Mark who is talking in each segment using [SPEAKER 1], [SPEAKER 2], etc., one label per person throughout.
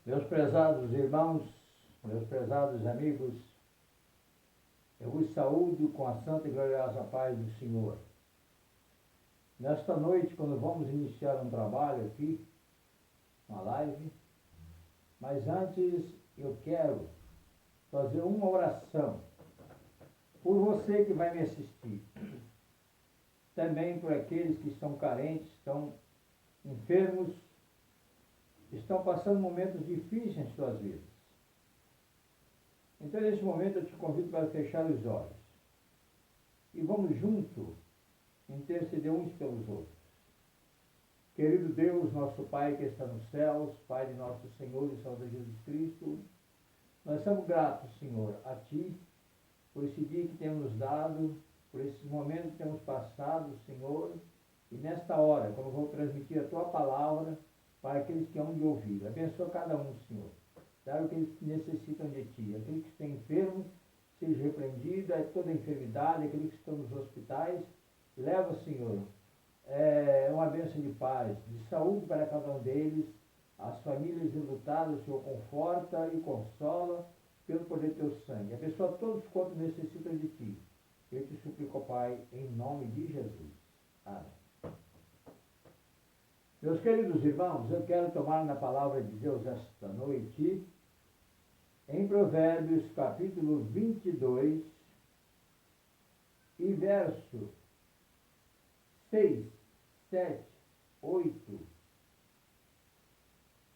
[SPEAKER 1] Meus prezados irmãos, meus prezados amigos, eu vos saúdo com a santa e gloriosa paz do Senhor. Nesta noite, quando vamos iniciar um trabalho aqui, uma live, mas antes eu quero fazer uma oração por você que vai me assistir, também por aqueles que estão carentes, estão enfermos, estão passando momentos difíceis em suas vidas. Então, nesse momento, eu te convido para fechar os olhos e vamos juntos interceder uns pelos outros. Querido Deus, nosso Pai que está nos céus, Pai de nosso Senhor e Salvador Jesus Cristo, nós somos gratos, Senhor, a Ti, por esse dia que temos nos dado, por esses momentos que temos passado, Senhor, e nesta hora, quando vou transmitir a Tua palavra para aqueles que hão de ouvir. Abençoa cada um, Senhor. Dá o que eles necessitam de Ti. Aqueles que estão enfermos, seja repreendido, toda enfermidade, aqueles que estão nos hospitais, leva, Senhor, uma bênção de paz, de saúde para cada um deles, as famílias enlutadas, Senhor, conforta e consola pelo poder do Teu sangue. Abençoa todos quantos necessitam de Ti. Eu te suplico, Pai, em nome de Jesus. Amém. Meus queridos irmãos, eu quero tomar na palavra de Deus esta noite, em Provérbios capítulo 22, e verso 6, 7, 8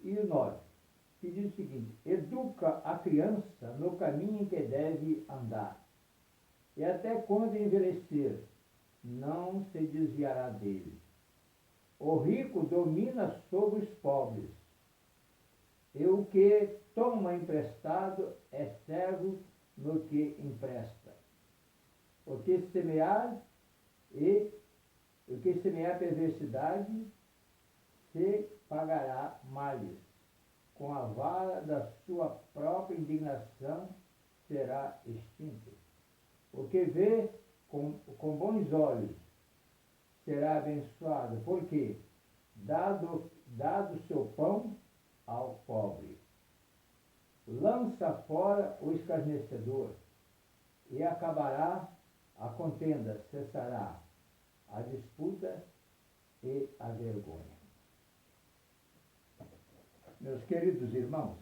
[SPEAKER 1] e 9, que diz o seguinte: educa a criança no caminho em que deve andar, e até quando envelhecer, não se desviará dele. O rico domina sobre os pobres, e o que toma emprestado é servo no que empresta. O que semear perversidade se pagará males. Com a vara da sua própria indignação será extinto. O que vê com bons olhos será abençoado, porque dado seu pão ao pobre. Lança fora o escarnecedor, e acabará a contenda, cessará a disputa e a vergonha. Meus queridos irmãos,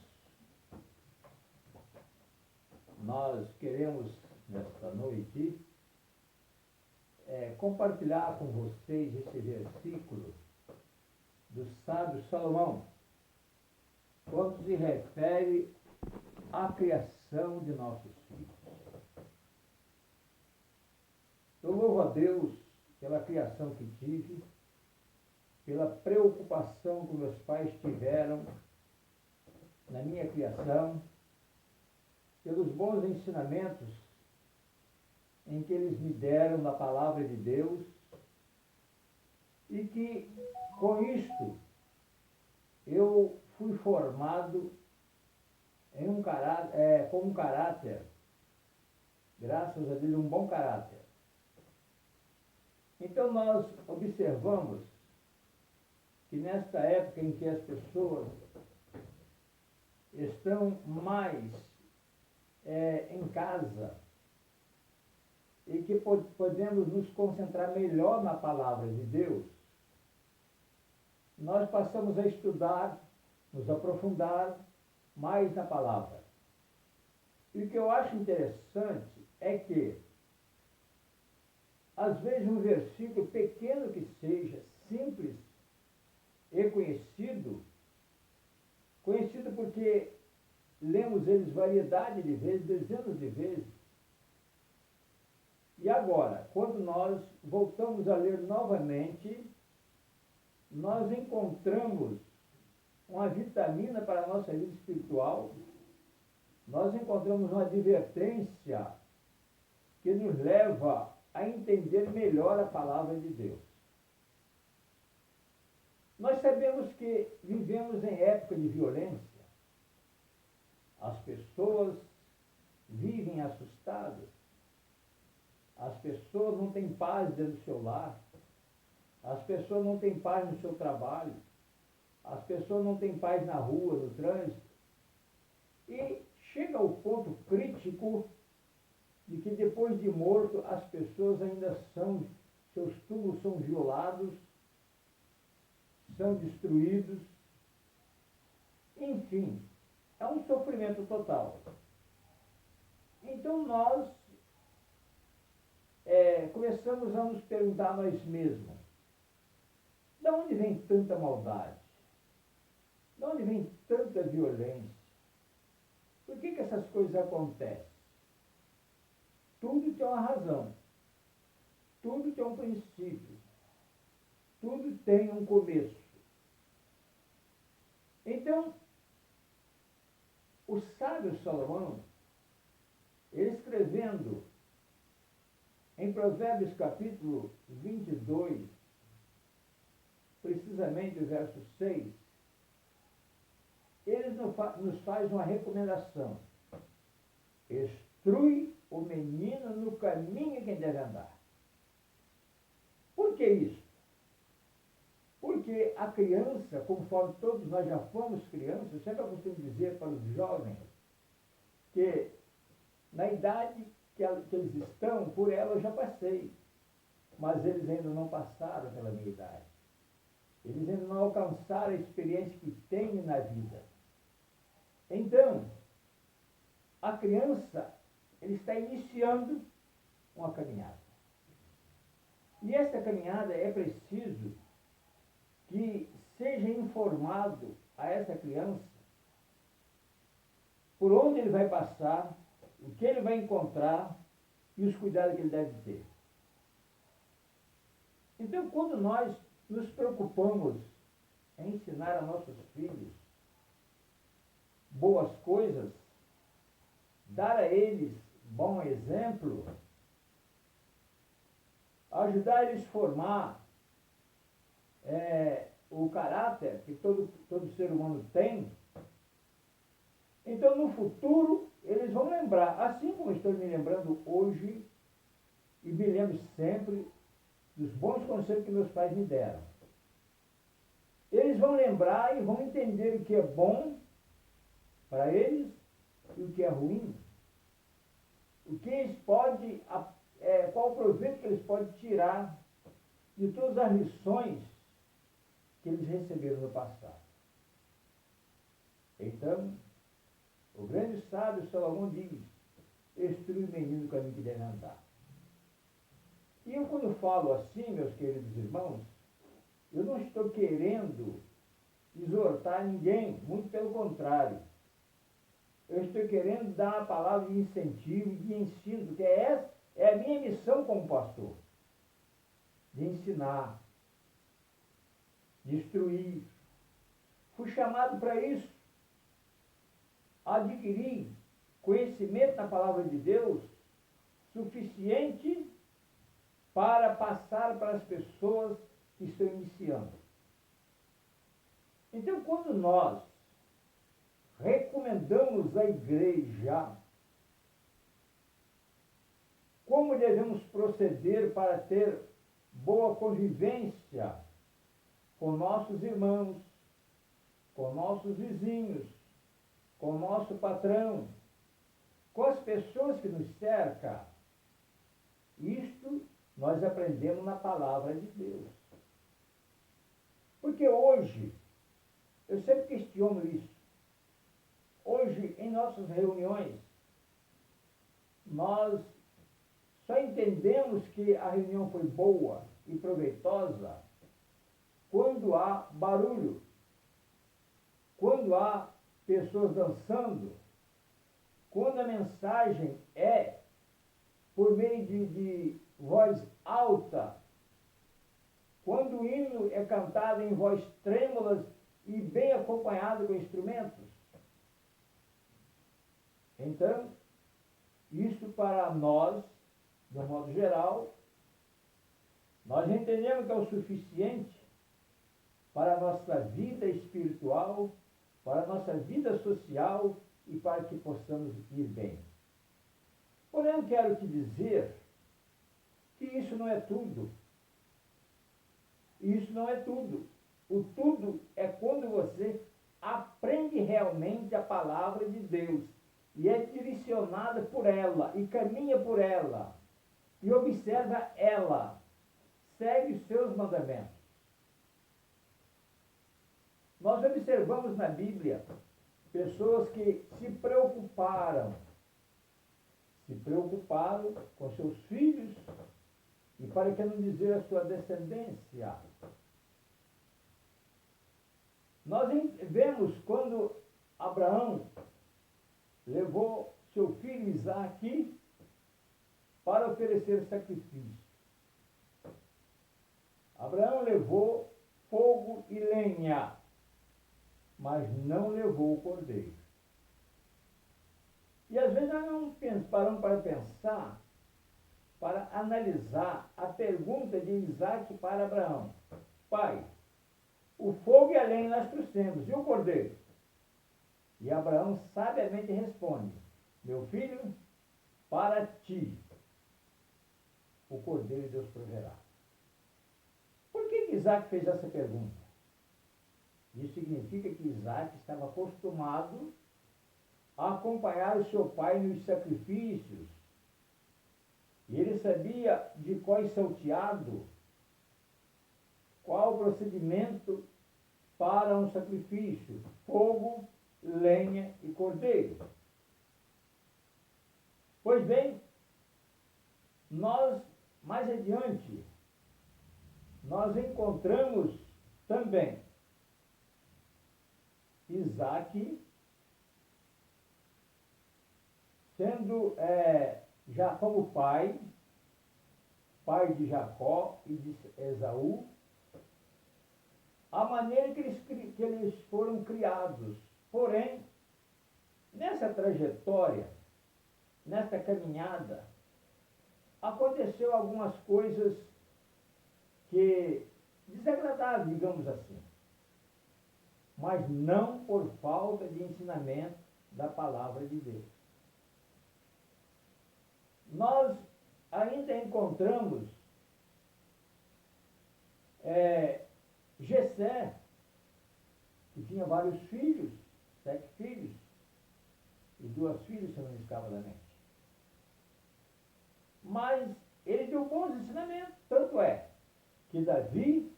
[SPEAKER 1] nós queremos, nesta noite, compartilhar com vocês esse versículo do sábio Salomão, quando se refere à criação de nossos filhos. Eu louvo a Deus pela criação que tive, pela preocupação que meus pais tiveram na minha criação, pelos bons ensinamentos em que eles me deram na palavra de Deus, e que com isto eu fui formado em com um caráter, graças a Deus, um bom caráter. Então nós observamos que nesta época em que as pessoas estão mais em casa, e que podemos nos concentrar melhor na palavra de Deus, nós passamos a estudar, nos aprofundar mais na palavra. E o que eu acho interessante é que, às vezes, um versículo pequeno que seja, simples e conhecido porque lemos eles variedade de vezes, dezenas de vezes. E agora, quando nós voltamos a ler novamente, nós encontramos uma vitamina para a nossa vida espiritual, nós encontramos uma advertência que nos leva a entender melhor a palavra de Deus. Nós sabemos que vivemos em época de violência. As pessoas vivem assustadas. As pessoas não têm paz dentro do seu lar. As pessoas não têm paz no seu trabalho. As pessoas não têm paz na rua, no trânsito. E chega ao ponto crítico de que depois de morto as pessoas ainda são, seus túmulos são violados, são destruídos, enfim, é um sofrimento total. Então nós começamos a nos perguntar a nós mesmos, de onde vem tanta maldade? De onde vem tanta violência? Por que essas coisas acontecem? Tudo tem uma razão. Tudo tem um princípio. Tudo tem um começo. Então, o sábio Salomão, ele escrevendo em Provérbios capítulo 22, precisamente o verso 6, ele nos faz uma recomendação. Instrui o menino no caminho em que deve andar. Por que isso? Porque a criança, conforme todos nós já fomos crianças, eu sempre costumo dizer para os jovens que na idade que eles estão, por ela eu já passei, mas eles ainda não passaram pela minha idade. Eles ainda não alcançaram a experiência que têm na vida. Então, a criança, ele está iniciando uma caminhada. E essa caminhada é preciso que seja informado a essa criança por onde ele vai passar, o que ele vai encontrar e os cuidados que ele deve ter. Então, quando nós nos preocupamos em ensinar a nossos filhos boas coisas, dar a eles bom exemplo, ajudar eles a formar o caráter que todo ser humano tem, então no futuro eles vão lembrar, assim como estou me lembrando hoje, e me lembro sempre dos bons conselhos que meus pais me deram. Eles vão lembrar e vão entender o que é bom para eles e o que é ruim. O que eles podem, qual o proveito que eles podem tirar de todas as lições que eles receberam no passado. Então, o grande sábio Salomão diz, instrui o menino no caminho que deve andar. E eu quando falo assim, meus queridos irmãos, eu não estou querendo exortar ninguém, muito pelo contrário. Eu estou querendo dar uma palavra de incentivo e de ensino, porque essa é a minha missão como pastor. De ensinar, de instruir. Fui chamado para isso. Adquirir conhecimento na palavra de Deus suficiente para passar para as pessoas que estão iniciando. Então, quando nós recomendamos à igreja como devemos proceder para ter boa convivência com nossos irmãos, com nossos vizinhos, com o nosso patrão, com as pessoas que nos cercam, isto nós aprendemos na palavra de Deus. Porque hoje, eu sempre questiono isso, hoje em nossas reuniões, nós só entendemos que a reunião foi boa e proveitosa quando há barulho, quando há pessoas dançando, quando a mensagem é por meio de voz alta, quando o hino é cantado em voz trêmulas e bem acompanhado com instrumentos. Então, isso para nós, de um modo geral, nós entendemos que é o suficiente para a nossa vida espiritual, para a nossa vida social e para que possamos ir bem. Porém, eu quero te dizer que isso não é tudo. Isso não é tudo. O tudo é quando você aprende realmente realmente a palavra de Deus e é direcionada por ela e caminha por ela e observa ela, segue os seus mandamentos. Nós observamos na Bíblia pessoas que se preocuparam com seus filhos e, para que não dizer, a sua descendência. Nós vemos quando Abraão levou seu filho Isaque para oferecer sacrifício. Abraão levou fogo e lenha, mas não levou o cordeiro. E às vezes nós não paramos para pensar, para analisar a pergunta de Isaque para Abraão. Pai, o fogo e a lenha nós trouxemos, e o cordeiro? E Abraão sabiamente responde: meu filho, para ti o cordeiro Deus proverá. Por que Isaque fez essa pergunta? Isso significa que Isaque estava acostumado a acompanhar o seu pai nos sacrifícios. E ele sabia de cor salteado qual o procedimento para um sacrifício: fogo, lenha e cordeiro. Pois bem, nós, mais adiante, nós encontramos também Isaque sendo já como pai de Jacó e de Esaú, a maneira que eles foram criados. Porém, nessa trajetória, nessa caminhada, aconteceu algumas coisas que desagradáveis, digamos assim, mas não por falta de ensinamento da palavra de Deus. Nós ainda encontramos Jessé, que tinha vários filhos, 7 filhos, e 2 filhas, se não me escapa da mente. Mas ele deu bons ensinamentos, tanto é que Davi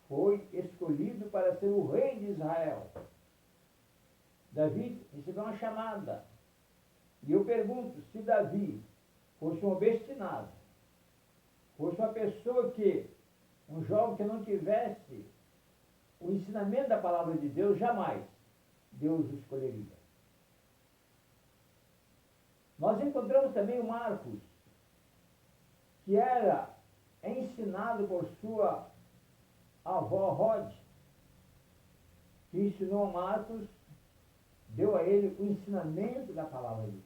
[SPEAKER 1] foi escolhido para ser o rei de Israel. Davi recebeu uma chamada. E eu pergunto, se Davi fosse um obstinado, fosse uma pessoa um jovem que não tivesse o ensinamento da palavra de Deus, jamais Deus o escolheria. Nós encontramos também o Marcos, que era ensinado por sua avó Rod, que ensinou a Marcos, deu a ele o ensinamento da palavra de Deus.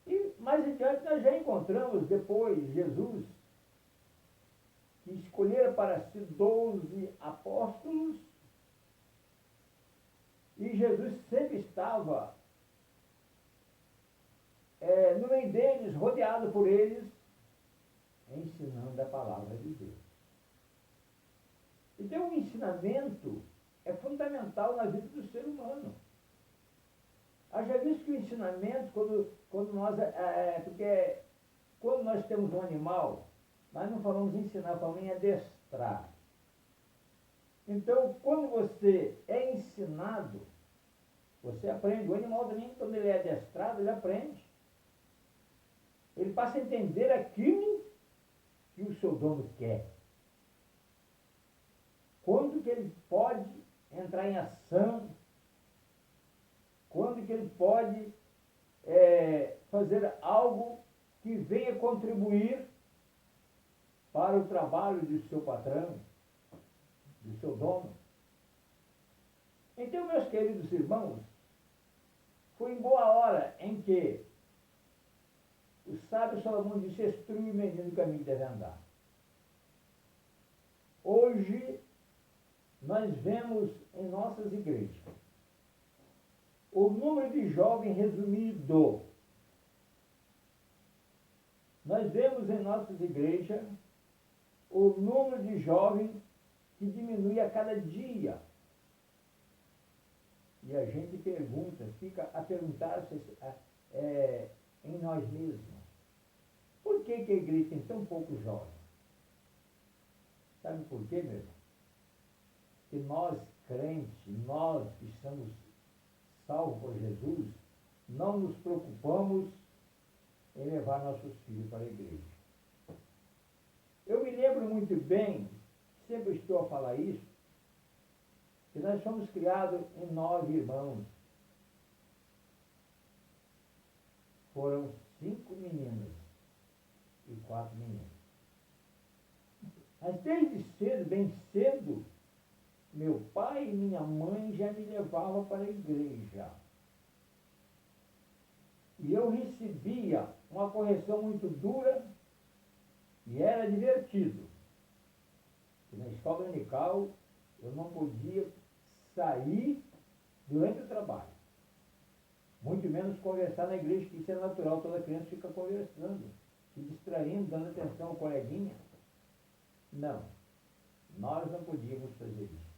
[SPEAKER 1] E mais adiante nós já encontramos depois Jesus, que escolhera para si 12 apóstolos, e Jesus sempre estava no meio deles, rodeado por eles, ensinando a palavra de Deus. Então o ensinamento é fundamental na vida do ser humano. Haja visto que o ensinamento, quando nós temos um animal, nós não falamos ensinar, falamos em adestrar. Então, quando você é ensinado, você aprende. O animal também, quando ele é adestrado, ele aprende. Ele passa a entender aquilo que o seu dono quer. Quando que ele pode entrar em ação, quando que ele pode fazer algo que venha contribuir para o trabalho do seu patrão, do seu dono. Então, meus queridos irmãos, foi em boa hora em que o sábio Salomão disse: instrui o menino no caminho que deve andar. Hoje, nós vemos em nossas igrejas o número de jovens resumido. Nós vemos em nossas igrejas o número de jovens que diminui a cada dia. fica a perguntar-se em nós mesmos, por que a igreja tem tão poucos jovens? Sabe por quê, meu irmão? Que nós, crentes, nós que estamos salvos por Jesus, não nos preocupamos em levar nossos filhos para a igreja. Eu me lembro muito bem, sempre estou a falar isso, que nós fomos criados em 9 irmãos. Foram 5 meninas e 4 meninos. Mas desde cedo, bem cedo, meu pai e minha mãe já me levavam para a igreja. E eu recebia uma correção muito dura e era divertido. E na escola dominical eu não podia sair durante o trabalho. Muito menos conversar na igreja, que isso é natural, toda criança fica conversando, se distraindo, dando atenção ao coleguinha. Não, nós não podíamos fazer isso.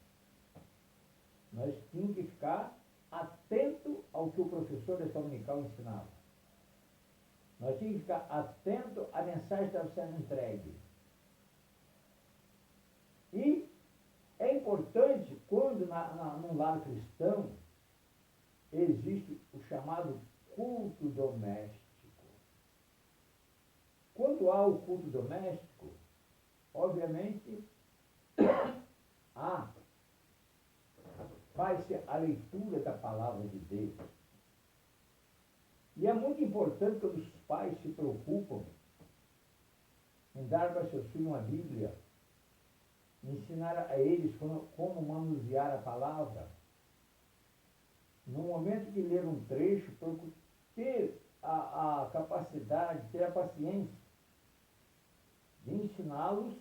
[SPEAKER 1] Nós tínhamos que ficar atento ao que o professor da escola dominical ensinava. Nós tínhamos que ficar atento à mensagem que estava sendo entregue. E é importante, quando num lar cristão, existe o chamado culto doméstico. Quando há o culto doméstico, obviamente, faz-se a leitura da palavra de Deus. E é muito importante quando os pais se preocupam em dar para seus filhos uma Bíblia, ensinar a eles como manusear a palavra. No momento de ler um trecho, ter a capacidade, ter a paciência de ensiná-los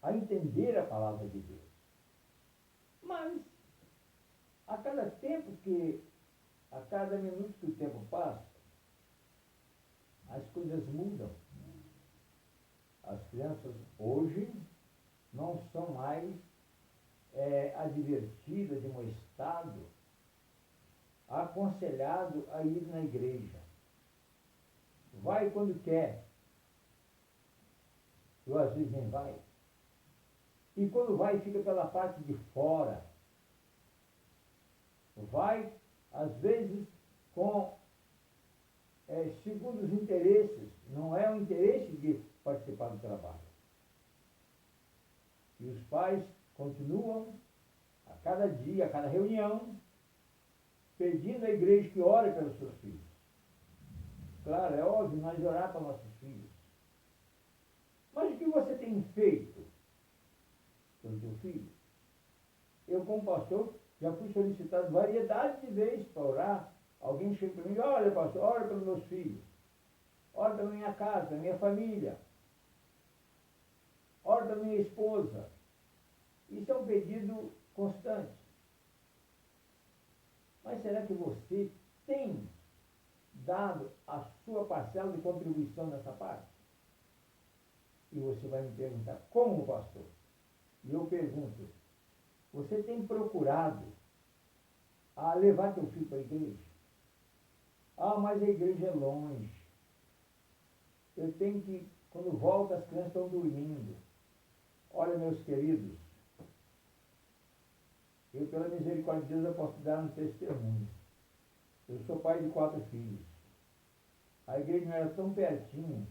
[SPEAKER 1] a entender a palavra de Deus. Mas, a cada minuto que o tempo passa, as coisas mudam. As crianças hoje não são mais advertidas, demonstradas, aconselhado a ir na igreja. Vai quando quer, ou às vezes nem vai. E quando vai, fica pela parte de fora. Vai, às vezes, segundo os interesses, não é o interesse de participar do trabalho. E os pais continuam, a cada dia, a cada reunião, pedindo à igreja que ore pelos seus filhos. Claro, é óbvio, nós orar para nossos filhos. Mas o que você tem feito pelo seu filho? Eu, como pastor, já fui solicitado variedade de vezes para orar. Alguém chega para mim, olha, pastor, ora pelos meus filhos. Ora pela minha casa, pela minha família. Ora pela minha esposa. Isso é um pedido constante. Mas será que você tem dado a sua parcela de contribuição nessa parte? E você vai me perguntar, como, pastor? E eu pergunto, você tem procurado a levar teu filho para a igreja? Mas a igreja é longe. Eu tenho que, quando volto, as crianças estão dormindo. Olha, meus queridos, eu, pela misericórdia de Deus, eu posso dar um testemunho. Eu sou pai de 4 filhos. A igreja não era tão pertinho,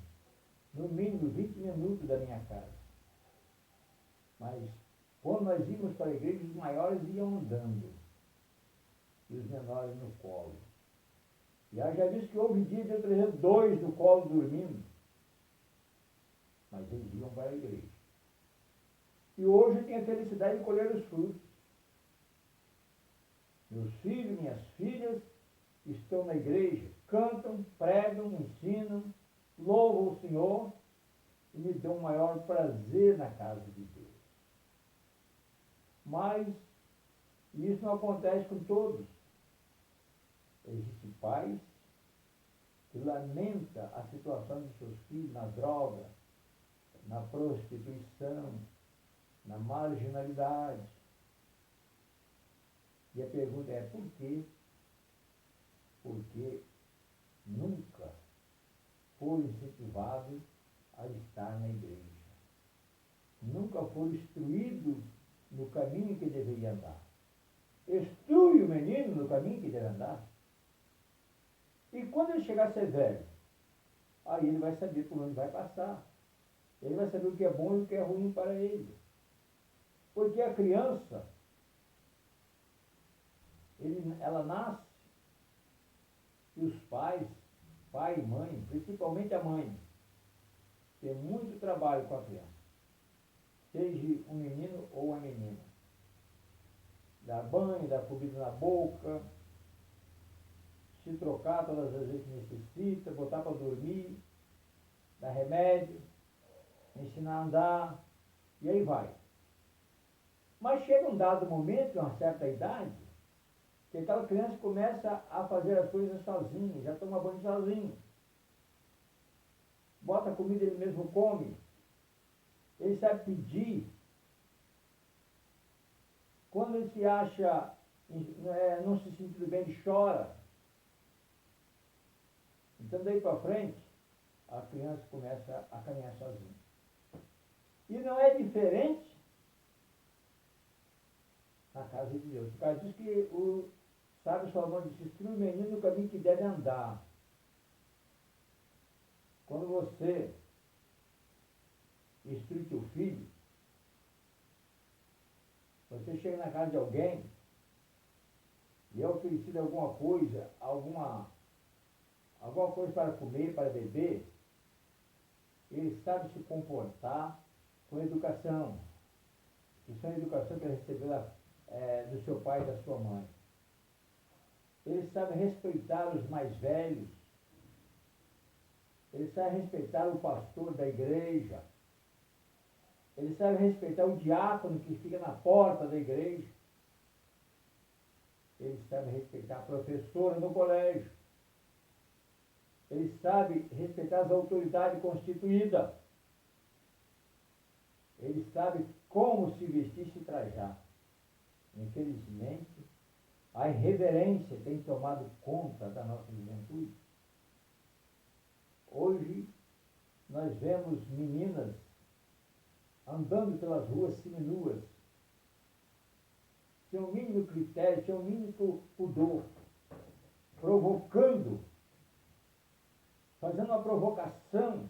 [SPEAKER 1] no mínimo 20 minutos da minha casa. Mas, quando nós íamos para a igreja, os maiores iam andando e os menores no colo. E já disse que houve dia de eu trazer 2 no colo dormindo. Mas eles iam para a igreja. E hoje eu tenho a felicidade de colher os frutos. Meus filhos, minhas filhas estão na igreja, cantam, pregam, ensinam, louvam o Senhor e me dão o maior prazer na casa de Deus. Mas isso não acontece com todos. Existem pais que lamentam a situação de seus filhos na droga, na prostituição, na marginalidade. E a pergunta é por quê? Porque nunca foram incentivados a estar na igreja. Nunca foram instruídos no caminho que deveria andar. Instrui o menino no caminho que deve andar. E quando ele chegar a ser velho, aí ele vai saber por onde vai passar. Ele vai saber o que é bom e o que é ruim para ele. Porque a criança, ela nasce e os pais, pai e mãe, principalmente a mãe, tem muito trabalho com a criança. Seja um menino ou uma menina. Dar banho, dar comida na boca, se trocar todas as vezes que necessita, botar para dormir, dar remédio, ensinar a andar, e aí vai. Mas chega um dado momento, uma certa idade, que aquela criança começa a fazer as coisas sozinha, já toma banho sozinho. Bota a comida, ele mesmo come. Ele sabe pedir. Quando ele se acha não se sentindo bem, ele chora. Então, daí para frente, a criança começa a caminhar sozinha. E não é diferente na casa de Deus. Por causa disso que o sábio Salomão disse, instrui o menino no caminho que deve andar. Quando você instrui teu filho, você chega na casa de alguém e é oferecido alguma coisa, alguma coisa para comer, para beber, ele sabe se comportar com educação. Isso é a educação que ele recebeu do seu pai e da sua mãe. Ele sabe respeitar os mais velhos. Ele sabe respeitar o pastor da igreja. Ele sabe respeitar o diácono que fica na porta da igreja. Ele sabe respeitar a professora no colégio. Ele sabe respeitar as autoridades constituídas. Ele sabe como se vestir e se trajar. Infelizmente, a irreverência tem tomado conta da nossa juventude. Hoje, nós vemos meninas andando pelas ruas seminuas, sem o mínimo critério, sem o mínimo pudor, provocando, fazendo uma provocação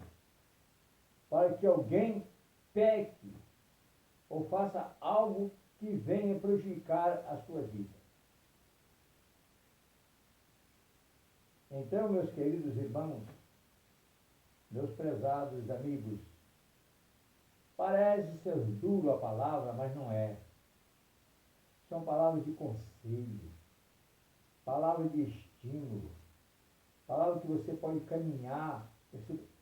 [SPEAKER 1] para que alguém peque ou faça algo que venha prejudicar a sua vida. Então, meus queridos irmãos, meus prezados amigos, parece ser duro a palavra, mas não é. São palavras de conselho, palavras de estímulo, palavras que você pode caminhar,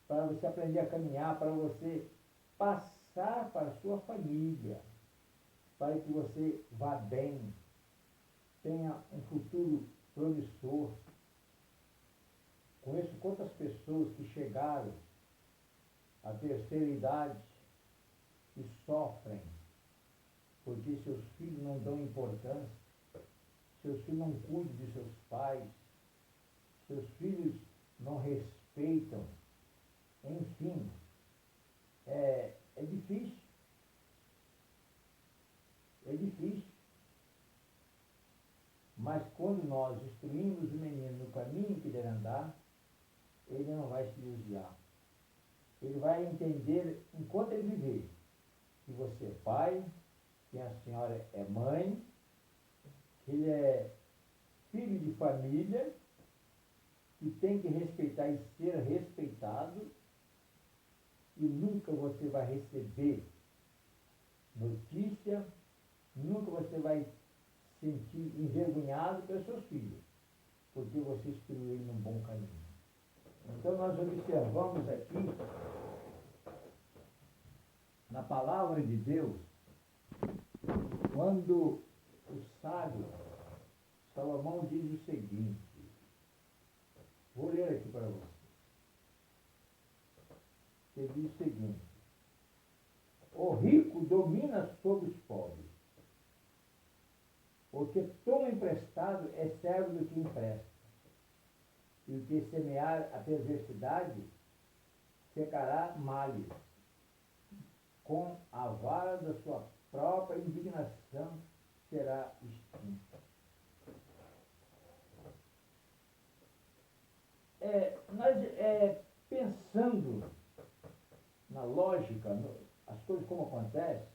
[SPEAKER 1] para você aprender a caminhar, para você passar para a sua família, para que você vá bem, tenha um futuro promissor. Conheço quantas pessoas que chegaram à terceira idade e sofrem porque seus filhos não dão importância, seus filhos não cuidam de seus pais, seus filhos não respeitam, enfim, é difícil. É difícil. Mas quando nós instruímos o menino no caminho que deve andar, ele não vai se desviar. Ele vai entender, enquanto ele viver, que você é pai, que a senhora é mãe, que ele é filho de família, que tem que respeitar e ser respeitado, e nunca você vai receber notícia, nunca você vai se sentir envergonhado pelos seus filhos, porque você instruiu ele num bom caminho. Então nós observamos aqui, na palavra de Deus, quando o sábio Salomão diz o seguinte, vou ler aqui para você. Ele diz o seguinte, o rico domina sobre os pobres, O que toma emprestado é servo do que empresta. E o que semear a perversidade secará males. Com a vara da sua própria indignação será extinto. Pensando na lógica, as coisas como acontecem,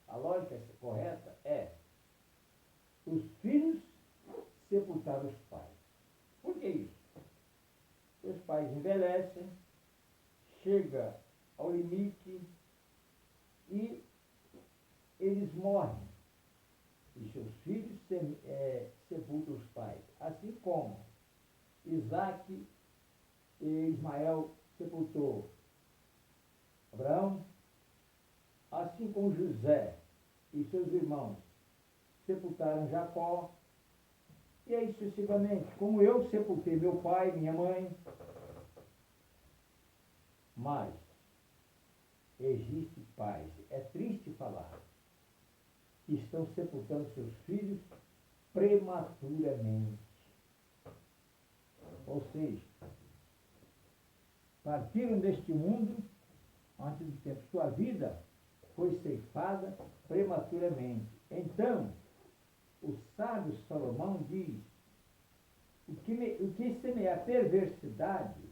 [SPEAKER 1] a lógica correta é: os filhos sepultar os pais. Por que isso? Os pais envelhecem, chega ao limite e eles morrem. E seus filhos sepultam os pais. Assim como Isaac e Ismael sepultou Abraão, assim como José e seus irmãos sepultaram Jacó, e aí sucessivamente, como eu sepultei meu pai, minha mãe. Mas existe pais, é triste falar, que estão sepultando seus filhos prematuramente. Ou seja, partiram deste mundo antes do tempo. Sua vida foi ceifada prematuramente. Então, o sábio Salomão diz: o que semear perversidade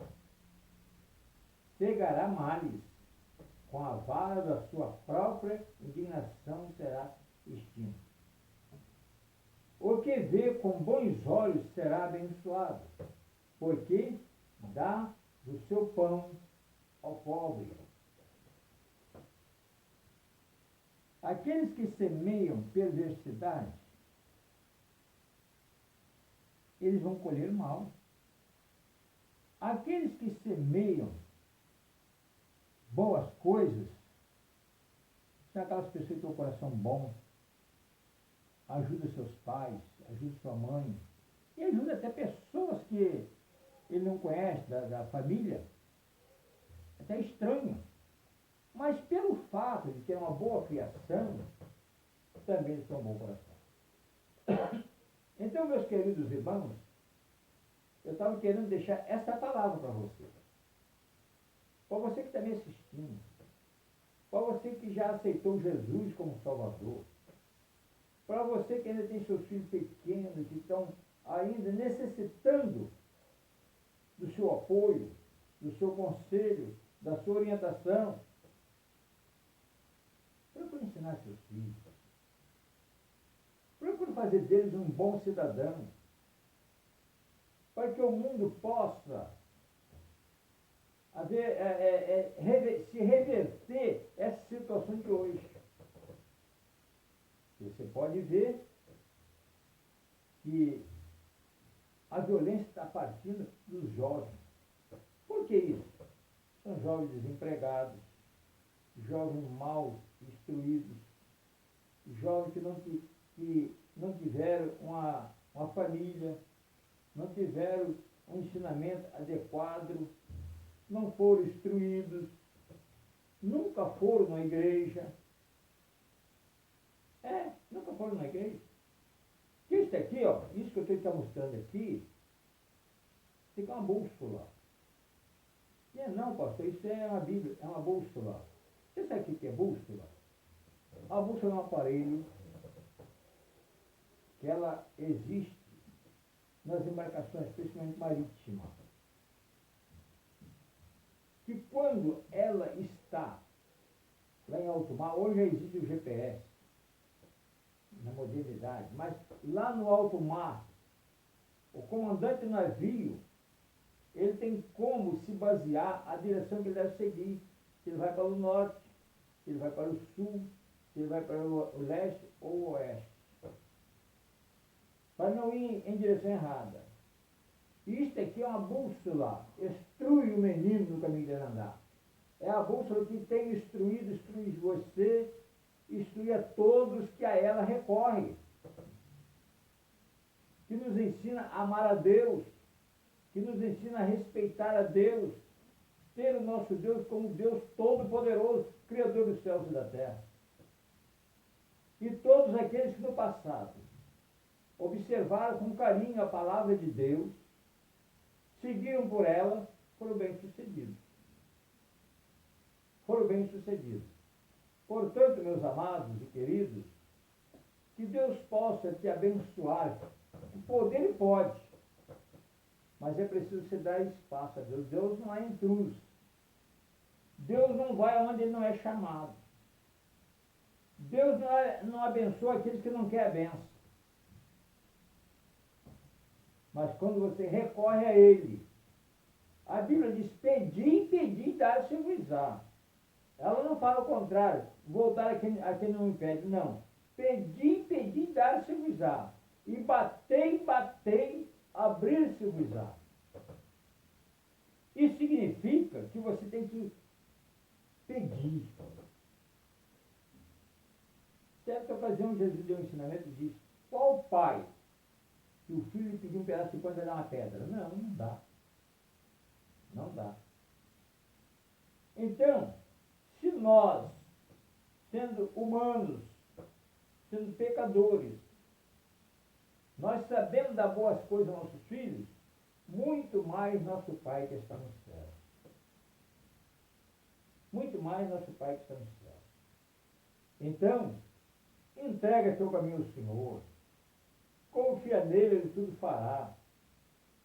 [SPEAKER 1] cegará males, com a vara da sua própria indignação será extinto. O que vê com bons olhos será abençoado, porque dá do seu pão ao pobre. Aqueles que semeiam perversidade, eles vão colher mal. Aqueles que semeiam boas coisas, são aquelas pessoas que têm um coração bom, ajuda seus pais, ajuda sua mãe, e ajuda até pessoas que ele não conhece, da família, até estranho. Mas pelo fato de ter uma boa criação, também eles têm um bom coração. Então, meus queridos irmãos, eu estava querendo deixar essa palavra para você. Para você que está me assistindo. Para você que já aceitou Jesus como Salvador. Para você que ainda tem seus filhos pequenos, que estão ainda necessitando do seu apoio, do seu conselho, da sua orientação. Procure ensinar seus filhos. Procure fazer deles um bom cidadão. Para que o mundo possa se reverter essa situação de hoje. Você pode ver que a violência está partindo dos jovens. Por que isso? São jovens desempregados, jovens mal instruídos, jovens que não tiveram uma família, não tiveram um ensinamento adequado, não foram instruídos, nunca foram na igreja. Nunca foram na igreja. Isso aqui, ó, isso que eu estou te mostrando aqui, isso aqui é uma bússola. Não, pastor, isso é uma Bíblia, é uma bússola. Você sabe o que é bússola? A bússola é um aparelho que ela existe nas embarcações, principalmente marítimas. Que quando ela está lá em alto mar, hoje já existe o GPS, na modernidade, mas lá no alto mar, o comandante do navio, ele tem como se basear a direção que ele deve seguir. Se ele vai para o norte, se ele vai para o sul, se ele vai para o leste ou o oeste. Para não ir em direção errada. Isto aqui é uma bússola, instrui o menino no caminho de andar. É a bússola que tem instruído, instrui você, instrui a todos que a ela recorre. Que nos ensina a amar a Deus, que nos ensina a respeitar a Deus, ter o nosso Deus como Deus Todo-Poderoso, Criador dos céus e da terra. E todos aqueles que no passado observaram com carinho a palavra de Deus, seguiram por ela, foram bem-sucedidos. Foram bem-sucedidos. Portanto, meus amados e queridos, que Deus possa te abençoar. O poder ele pode, mas é preciso você dar espaço a Deus. Deus não é intruso. Deus não vai onde ele não é chamado. Deus não abençoa aqueles que não querem a benção. Mas quando você recorre a ele, a Bíblia diz, pedir, pedir, dar, se vos-á. Ela não fala o contrário, voltar a quem não impede, não. Pedir, pedir, dar, se vos-á. E batei, batei, abrir, se vos-á. Isso significa que você tem que pedir. Certa ocasião, Jesus deu um ensinamento e disse, qual pai que o filho lhe pediu um pedaço de pão e vai dar uma pedra? Não, não dá. Não dá. Então, se nós, sendo humanos, sendo pecadores, nós sabemos dar boas coisas aos nossos filhos, muito mais nosso Pai que está no céu. Muito mais nosso Pai que está no céu. Então, entrega teu caminho ao Senhor. Confia nele, ele tudo fará.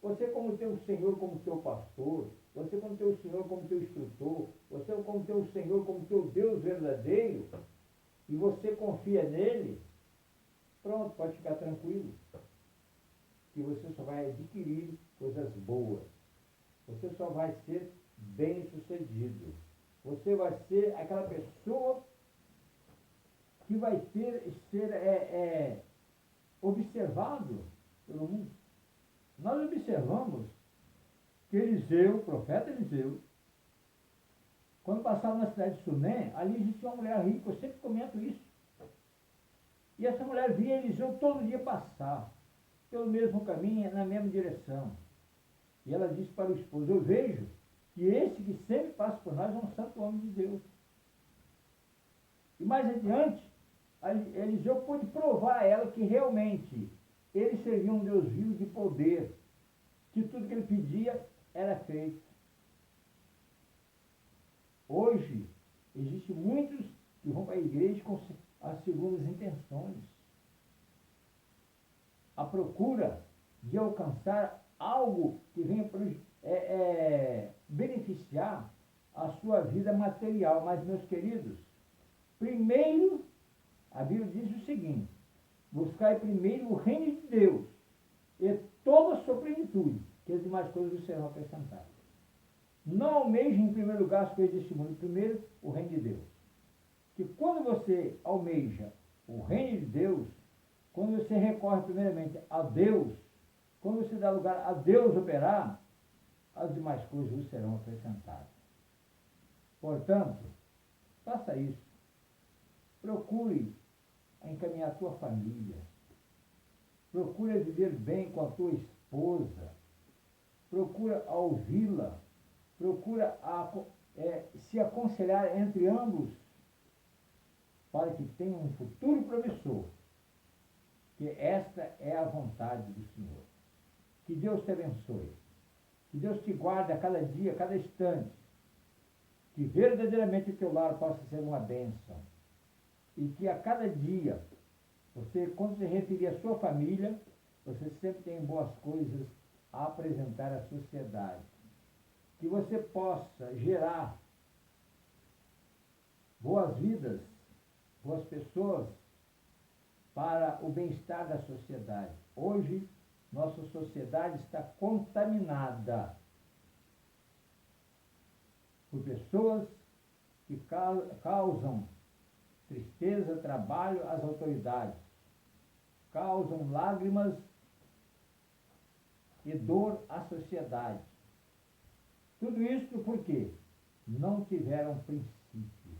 [SPEAKER 1] Você como teu Senhor, como teu pastor, você como teu Senhor, como teu instrutor, você como teu Senhor, como teu Deus verdadeiro, e você confia nele, pronto, pode ficar tranquilo. Que você só vai adquirir coisas boas. Você só vai ser bem-sucedido. Você vai ser aquela pessoa que vai ser observado pelo mundo. Nós observamos que Eliseu, o profeta Eliseu, quando passava na cidade de Sunem, ali existia uma mulher rica, eu sempre comento isso. E essa mulher via Eliseu todo dia passar, pelo mesmo caminho, na mesma direção. E ela disse para o esposo, eu vejo que esse que sempre passa por nós é um santo homem de Deus. E mais adiante, Eliseu pôde provar a ela que realmente ele servia um Deus vivo de poder, que tudo que ele pedia era feito. Hoje, existem muitos que vão para a igreja com as segundas intenções. A procura de alcançar algo que venha beneficiar a sua vida material. Mas, meus queridos, primeiro, a Bíblia diz o seguinte, buscai primeiro o reino de Deus e toda a sua plenitude, que as demais coisas serão acrescentadas. Não almeje em primeiro lugar as coisas deste mundo, primeiro o reino de Deus. Que quando você almeja o reino de Deus, quando você recorre primeiramente a Deus, quando você dá lugar a Deus operar, as demais coisas serão acrescentadas. Portanto, faça isso. Procure encaminhar a tua família. Procure viver bem com a tua esposa. Procura ouvi-la. Procura se aconselhar entre ambos para que tenham um futuro promissor. Que esta é a vontade do Senhor. Que Deus te abençoe. Que Deus te guarde a cada dia, a cada instante. Que verdadeiramente o teu lar possa ser uma bênção. E que a cada dia, você, quando se referir à sua família, você sempre tem boas coisas a apresentar à sociedade. Que você possa gerar boas vidas, boas pessoas, para o bem-estar da sociedade. Hoje, nossa sociedade está contaminada por pessoas que causam tristeza, trabalho às autoridades, causam lágrimas e dor à sociedade. Tudo isso porque não tiveram princípio.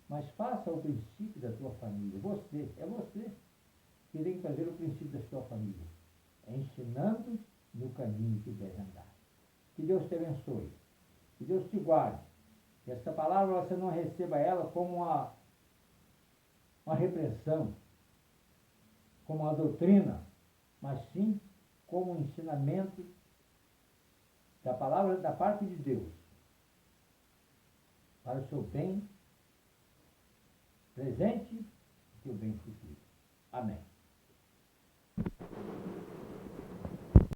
[SPEAKER 1] Mas faça o princípio da tua família. Você que tem que fazer o princípio da sua família, ensinando no caminho que deve andar. Que Deus te abençoe. Que Deus te guarde. Que essa palavra você não receba ela como uma repressão, como uma doutrina, mas sim como um ensinamento da palavra da parte de Deus, para o seu bem presente e o bem futuro. Amém.